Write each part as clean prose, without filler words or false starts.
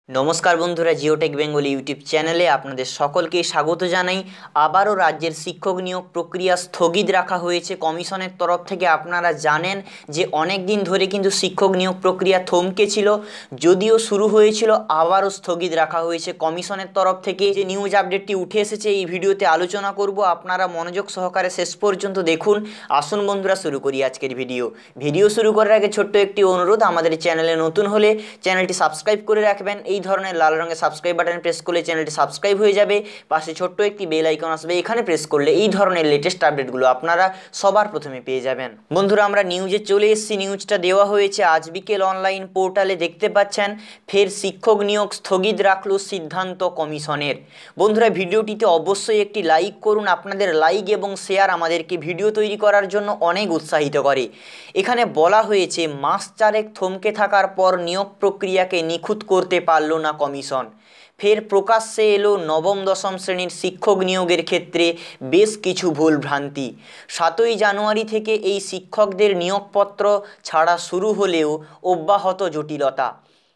নমস্কার বন্ধুরা, Geotech Bengali YouTube চ্যানেলে আপনাদের সকলকে স্বাগত জানাই। আবারও রাজ্যের শিক্ষক নিয়োগ প্রক্রিয়া স্থগিত রাখা হয়েছে কমিশনের তরফ থেকে। আপনারা জানেন যে অনেক দিন ধরে কিন্তু শিক্ষক নিয়োগ প্রক্রিয়া থমকে ছিল, যদিও শুরু হয়েছিল আবারও স্থগিত রাখা হয়েছে কমিশনের তরফ থেকে। যে নিউজ আপডেটটি উঠে এসেছে এই ভিডিওতে আলোচনা করব, আপনারা মনোযোগ সহকারে শেষ পর্যন্ত দেখুন। আসুন বন্ধুরা, শুরু করি আজকের ভিডিও শুরু করার আগে ছোট্ট একটি অনুরোধ, আমাদের চ্যানেলে নতুন হলে চ্যানেলটি সাবস্ক্রাইব করে রাখবেন। এই ধরনের লাল রঙের সাবস্ক্রাইব বাটন প্রেস করলে চ্যানেলটি সাবস্ক্রাইব হয়ে যাবে। পাশে ছোট্ট একটি বেল আইকন আসবে, এখানে প্রেস করলে এই ধরনের লেটেস্ট আপডেটগুলো আপনারা সবার প্রথমে পেয়ে যাবেন। বন্ধুরা, আমরা নিউজে চলে এসেছি। নিউজটা দেওয়া হয়েছে আজ বিকেল অনলাইন পোর্টালে, দেখতে পাচ্ছেন। ফের শিক্ষক নিয়োগ স্থগিত রাখলো সিদ্ধান্ত কমিশনের। বন্ধুরা, ভিডিওটিতে অবশ্যই একটি লাইক করুন। আপনাদের লাইক এবং শেয়ার আমাদেরকে ভিডিও তৈরি করার জন্য অনেক উৎসাহিত করে। এখানে বলা হয়েছে মাস চারেক থমকে থাকার পর নিয়োগ প্রক্রিয়াকে নিখুঁত করতে পারল না কমিশন। ফের প্রকাশ্যে এলো নবম দশম শ্রেণীর শিক্ষক নিয়োগের ক্ষেত্রে বেশ কিছু ভুলভ্রান্তি। 7ই জানুয়ারি থেকে এই শিক্ষকদের নিয়োগপত্র ছাড়া শুরু হলেও অব্যাহত জটিলতা।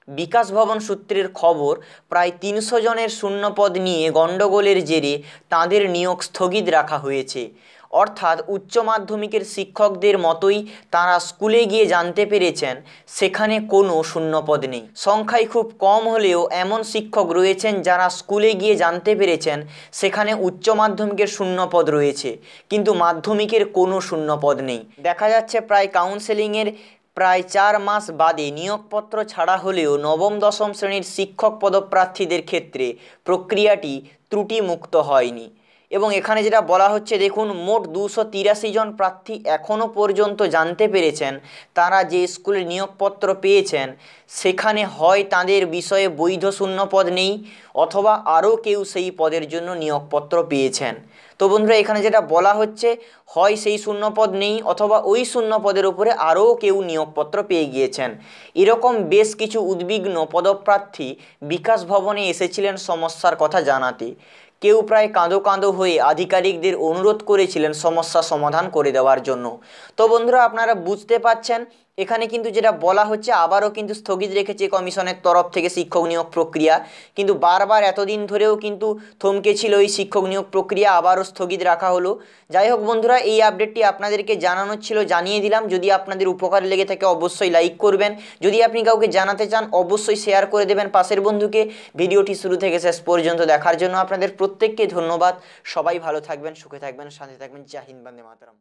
বিকাশ ভবন সূত্রের খবর, প্রায় 300 জনের শূন্যপদ নিয়ে গণ্ডগোলের জেরে তাঁদের নিয়োগ স্থগিত রাখা হয়েছে। অর্থাৎ উচ্চ মাধ্যমিকের শিক্ষকদের মতোই তারা স্কুলে গিয়ে জানতে পেরেছেন সেখানে কোনো শূন্যপদ নেই। সংখ্যায় খুব কম হলেও এমন শিক্ষক রয়েছেন যারা স্কুলে গিয়ে জানতে পেরেছেন সেখানে উচ্চ মাধ্যমিকের শূন্যপদ রয়েছে, কিন্তু মাধ্যমিকের কোনো শূন্যপদ নেই। দেখা যাচ্ছে প্রায় কাউন্সেলিংয়ের প্রায় 4 মাস বাদে নিয়োগপত্র ছাড়া হলেও নবম দশম শ্রেণীর শিক্ষক পদপ্রার্থীদের ক্ষেত্রে প্রক্রিয়াটি ত্রুটিমুক্ত হয়নি। এবং এখানে যেটা বলা হচ্ছে, দেখুন, মোট 283 জন প্রার্থী এখনও পর্যন্ত জানতে পেরেছেন তারা যে স্কুলে নিয়োগপত্র পেয়েছেন সেখানে হয় তাদের বিষয়ে বৈধ শূন্যপদ নেই, অথবা আরও কেউ সেই পদের জন্য নিয়োগপত্র পেয়েছেন। তো বন্ধুরা, এখানে যেটা বলা হচ্ছে, হয় সেই শূন্যপদ নেই অথবা ওই শূন্যপদের উপরে আরও কেউ নিয়োগপত্র পেয়ে গিয়েছেন। এরকম বেশ কিছু উদ্বিগ্ন পদপ্রার্থী বিকাশ ভবনে এসেছিলেন সমস্যার কথা জানাতে। কেউ প্রায় কাঁদো কাঁদো হয়ে আধিকারিকদের অনুরোধ করেছিলেন সমস্যা সমাধান করে দেওয়ার জন্য। তো বন্ধুরা, আপনারা বুঝতে পাচ্ছেন এখানে কিন্তু যেটা বলা হচ্ছে, আবারও কিন্তু স্থগিত রেখেছে কমিশনের তরফ থেকে শিক্ষক নিয়োগ প্রক্রিয়া। কিন্তু বারবার এতদিন ধরেও কিন্তু থমকে ছিল এই শিক্ষক নিয়োগ প্রক্রিয়া, আবারও স্থগিত রাখা হলো। যাই হোক বন্ধুরা, এই আপডেটটি আপনাদেরকে জানানোর ছিল, জানিয়ে দিলাম। যদি আপনাদের উপকার লেগে থাকে অবশ্যই লাইক করবেন। যদি আপনি কাউকে জানাতে চান অবশ্যই শেয়ার করে দেবেন পাশের বন্ধুকে। ভিডিওটি শুরু থেকে শেষ পর্যন্ত দেখার জন্য আপনাদের প্রত্যেককে ধন্যবাদ। সবাই ভালো থাকবেন, সুখে থাকবেন, শান্তি থাকবেন। জয় হিন্দ, বন্দে মাতরম।